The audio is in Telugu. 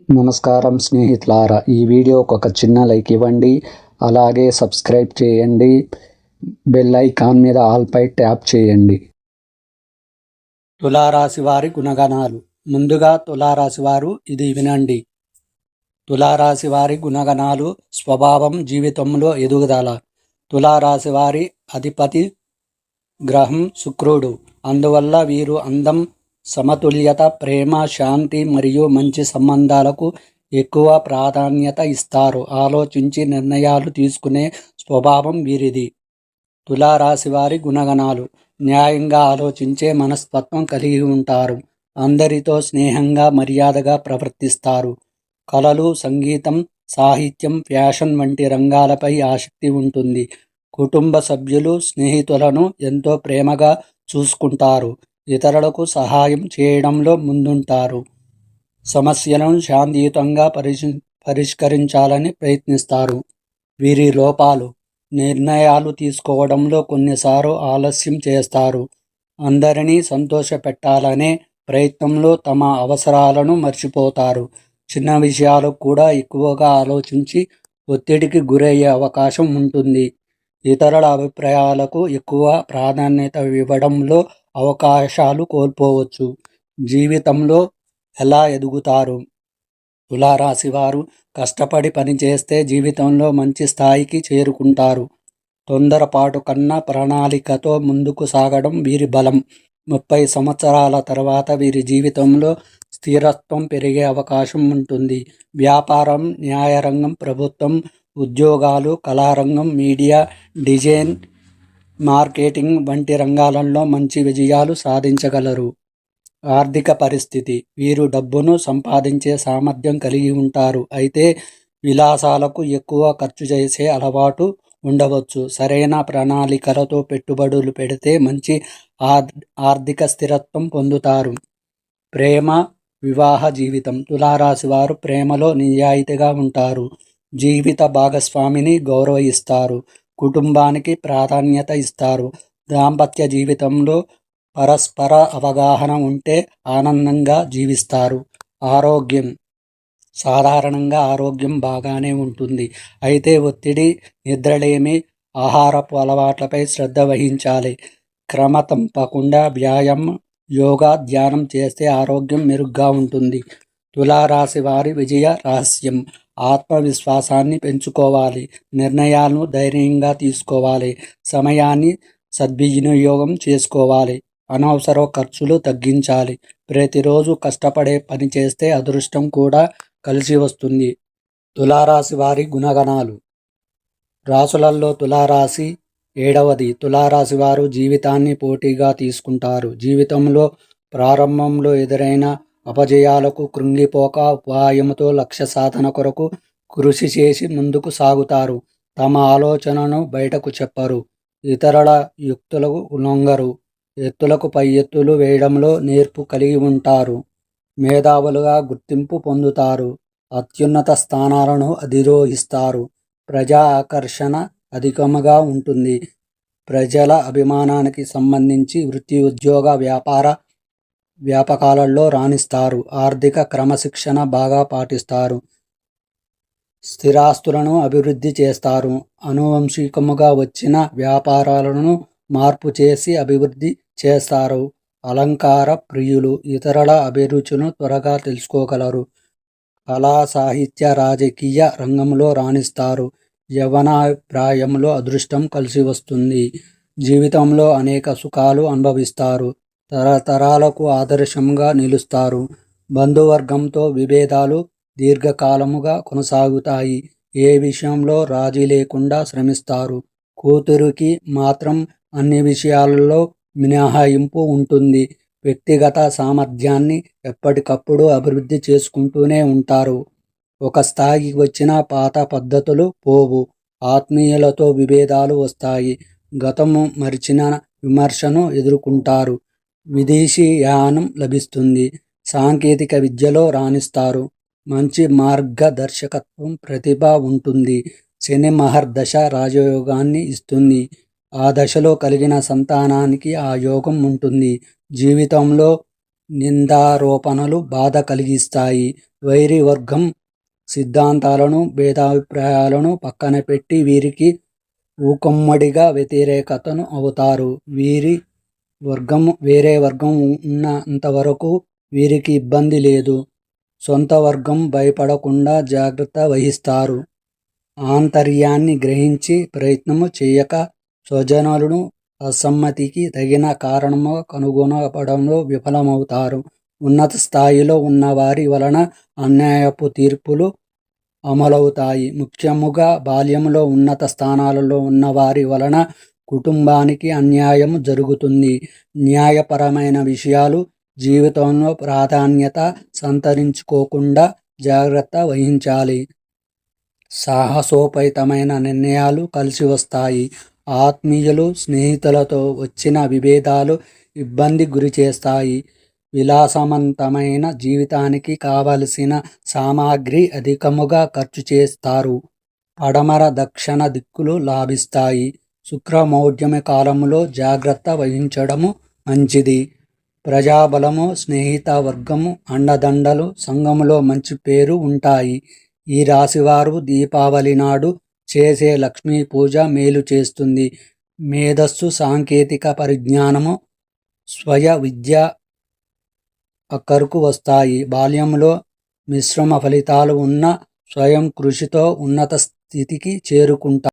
నమస్కారం స్నేహితులారా, ఈ వీడియోకి ఒక చిన్న లైక్ ఇవ్వండి. అలాగే సబ్స్క్రైబ్ చేయండి. బెల్ ఐకాన్ మీద ఆల్పై ట్యాప్ చేయండి. తులారాశి వారి గుణగణాలు. ముందుగా తులారాశి వారు ఇది వినండి. తులారాశి వారి గుణగణాలు: స్వభావం, జీవితంలో ఎదుగుదల. తులారాశి వారి అధిపతి గ్రహం శుక్రుడు. అందువల్ల వీరు అందం, సమతుల్యత, ప్రేమ, శాంతి మరియు మంచి సంబంధాలకు ఎక్కువ ప్రాధాన్యత ఇస్తారు. ఆలోచించి నిర్ణయాలు తీసుకునే స్వభావం వీరిది. తులారాశి వారి గుణగణాలు: న్యాయంగా ఆలోచించే మనస్తత్వం కలిగి ఉంటారు. అందరితో స్నేహంగా, మర్యాదగా ప్రవర్తిస్తారు. కళలు, సంగీతం, సాహిత్యం, ఫ్యాషన్ వంటి రంగాలపై ఆసక్తి ఉంటుంది. కుటుంబ సభ్యులు, స్నేహితులను ఎంతో ప్రేమగా చూసుకుంటారు. ఇతరులకు సహాయం చేయడంలో ముందుంటారు. సమస్యలను శాంతియుతంగా పరిష్కరించాలని ప్రయత్నిస్తారు. వీరి లోపాలు: నిర్ణయాలు తీసుకోవడంలో కొన్నిసార్లు ఆలస్యం చేస్తారు. అందరినీ సంతోషపెట్టాలనే ప్రయత్నంలో తమ అవసరాలను మర్చిపోతారు. చిన్న విషయాలకు కూడా ఎక్కువగా ఆలోచించి ఒత్తిడికి గురయ్యే అవకాశం ఉంటుంది. ఇతరుల అభిప్రాయాలకు ఎక్కువ ప్రాధాన్యత ఇవ్వడంలో అవకాశాలు కోల్పోవచ్చు. జీవితంలో ఎలా ఎదుగుతారు? తులారాశి వారు కష్టపడి పనిచేస్తే జీవితంలో మంచి స్థాయికి చేరుకుంటారు. తొందరపాటు కన్నా ప్రణాళికతో ముందుకు సాగడం వీరి బలం. 30 సంవత్సరాల తర్వాత వీరి జీవితంలో స్థిరత్వం పెరిగే అవకాశం ఉంటుంది. వ్యాపారం, న్యాయరంగం, ప్రభుత్వం ఉద్యోగాలు, కళారంగం, మీడియా, డిజైన్, మార్కెటింగ్ వంటి రంగాలలో మంచి విజయాలు సాధించగలరు. ఆర్థిక పరిస్థితి: వీరు డబ్బును సంపాదించే సామర్థ్యం కలిగి ఉంటారు. అయితే విలాసాలకు ఎక్కువ ఖర్చు చేసే అలవాటు ఉండవచ్చు. సరైన ప్రణాళికలతో పెట్టుబడులు పెడితే మంచి ఆర్థిక స్థిరత్వం పొందుతారు. ప్రేమ, వివాహ జీవితం: తులారాశి వారు ప్రేమలో నిజాయితీగా ఉంటారు. జీవిత భాగస్వామిని గౌరవిస్తారు. కుటుంబానికి ప్రాధాన్యత ఇస్తారు. దాంపత్య జీవితంలో పరస్పర అవగాహన ఉంటే ఆనందంగా జీవిస్తారు. ఆరోగ్యం: సాధారణంగా ఆరోగ్యం బాగానే ఉంటుంది. అయితే ఒత్తిడి, నిద్రలేమి, ఆహారపు అలవాట్లపై శ్రద్ధ వహించాలి. క్రమ తప్పకుండా వ్యాయామం, యోగా, ధ్యానం చేస్తే ఆరోగ్యం మెరుగ్గా ఉంటుంది. తులారాశి వారి విజయ రహస్యం: ఆత్మవిశ్వాసాన్ని పెంచుకోవాలి. నిర్ణయాలను ధైర్యంగా తీసుకోవాలి. సమయాన్ని సద్వినియోగం చేసుకోవాలి. అనవసర ఖర్చులు తగ్గించాలి. ప్రతిరోజు కష్టపడే పని చేస్తే అదృష్టం కూడా కలిసి వస్తుంది. తులారాశి వారి గుణగణాలు. రాశులలో తులారాశి 7వది. తులారాశి వారు జీవితాన్ని పోటీగా తీసుకుంటారు. జీవితంలో ప్రారంభంలో ఎదురైన అపజయాలకు కృంగిపోక ఉపాయంతో లక్ష్య సాధన కొరకు కృషి చేసి ముందుకు సాగుతారు. తమ ఆలోచనను బయటకు చెప్పరు. ఇతరుల యుక్తులకు లొంగరు. ఎత్తులకు పై ఎత్తులు వేయడంలో నేర్పు కలిగి ఉంటారు. మేధావులుగా గుర్తింపు పొందుతారు. అత్యున్నత స్థానాలను అధిరోహిస్తారు. ప్రజా ఆకర్షణ అధికముగా ఉంటుంది. ప్రజల అభిమానానికి సంబంధించి వృత్తి, ఉద్యోగ, వ్యాపకాలలో రాణిస్తారు. ఆర్థిక క్రమశిక్షణ బాగా పాటిస్తారు. స్థిరాస్తులను అభివృద్ధి చేస్తారు. అనువంశికముగా వచ్చిన వ్యాపారాలను మార్పు చేసి అభివృద్ధి చేస్తారు. అలంకార ప్రియులు. ఇతరుల అభిరుచులను త్వరగా తెలుసుకోగలరు. కళా, సాహిత్య, రాజకీయ రంగంలో రాణిస్తారు. యవ్వనాభిప్రాయంలో అదృష్టం కలిసి వస్తుంది. జీవితంలో అనేక సుఖాలు అనుభవిస్తారు. తరతరాలకు ఆదర్శంగా నిలుస్తారు. బంధువర్గంతో విభేదాలు దీర్ఘకాలముగా కొనసాగుతాయి. ఏ విషయంలో రాజీ లేకుండా శ్రమిస్తారు. కూతురికి మాత్రం అన్ని విషయాలలో మినహాయింపు ఉంటుంది. వ్యక్తిగత సామర్థ్యాన్ని ఎప్పటికప్పుడు అభివృద్ధి చేసుకుంటూనే ఉంటారు. ఒక స్థాయికి వచ్చిన పాత పద్ధతులు పోవు. ఆత్మీయులతో విభేదాలు వస్తాయి. గతము మరిచిన విమర్శను ఎదుర్కొంటారు. విదేశీ యానం లభిస్తుంది. సాంకేతిక విద్యలో రాణిస్తారు. మంచి మార్గదర్శకత్వం, ప్రతిభ ఉంటుంది. శని మహర్దశ రాజయోగాన్ని ఇస్తుంది. ఆ దశలో కలిగిన సంతానానికి ఆ యోగం ఉంటుంది. జీవితంలో నిందారోపణలు బాధ కలిగిస్తాయి. వైరి వర్గం సిద్ధాంతాలను, భేదాభిప్రాయాలను పక్కన పెట్టి వీరికి ఊకమ్మడిగా వ్యతిరేకతను అవుతారు. వేరే వర్గం ఉన్నంతవరకు వీరికి ఇబ్బంది లేదు. సొంత వర్గం భయపడకుండా జాగ్రత్త వహిస్తారు. ఆంతర్యాన్ని గ్రహించి ప్రయత్నము చేయక స్వజనులను అసమ్మతికి తగిన కారణము కనుగొనడంలో విఫలమవుతారు. ఉన్నత స్థాయిలో ఉన్నవారి వలన అన్యాయపు తీర్పులు అమలవుతాయి. ముఖ్యముగా బాల్యంలో ఉన్నత స్థానాలలో ఉన్నవారి వలన కుటుంబానికి అన్యాయం జరుగుతుంది. న్యాయపరమైన విషయాలు జీవితంలో ప్రాధాన్యత సంతరించుకోకుండా జాగ్రత్త వహించాలి. సాహసోపేతమైన నిర్ణయాలు కలిసి వస్తాయి. ఆత్మీయులు, స్నేహితులతో వచ్చిన విభేదాలు ఇబ్బంది గురి చేస్తాయి. విలాసవంతమైన జీవితానికి కావలసిన సామాగ్రి అధికముగా ఖర్చు చేస్తారు. పడమర, దక్షిణ దిక్కులు లాభిస్తాయి. శుక్రమౌఢ్యమ కాలంలో జాగ్రత్త వహించడము మంచిది. ప్రజాబలము, స్నేహిత వర్గము, అండదండలు, సంఘములో మంచి పేరు ఉంటాయి. ఈ రాశివారు దీపావళి నాడు చేసే లక్ష్మీ పూజ మేలు చేస్తుంది. మేధస్సు, సాంకేతిక పరిజ్ఞానము, స్వయ విద్య అక్కరకు వస్తాయి. బాల్యంలో మిశ్రమ ఫలితాలు ఉన్న స్వయం కృషితో ఉన్నత స్థితికి చేరుకుంటారు.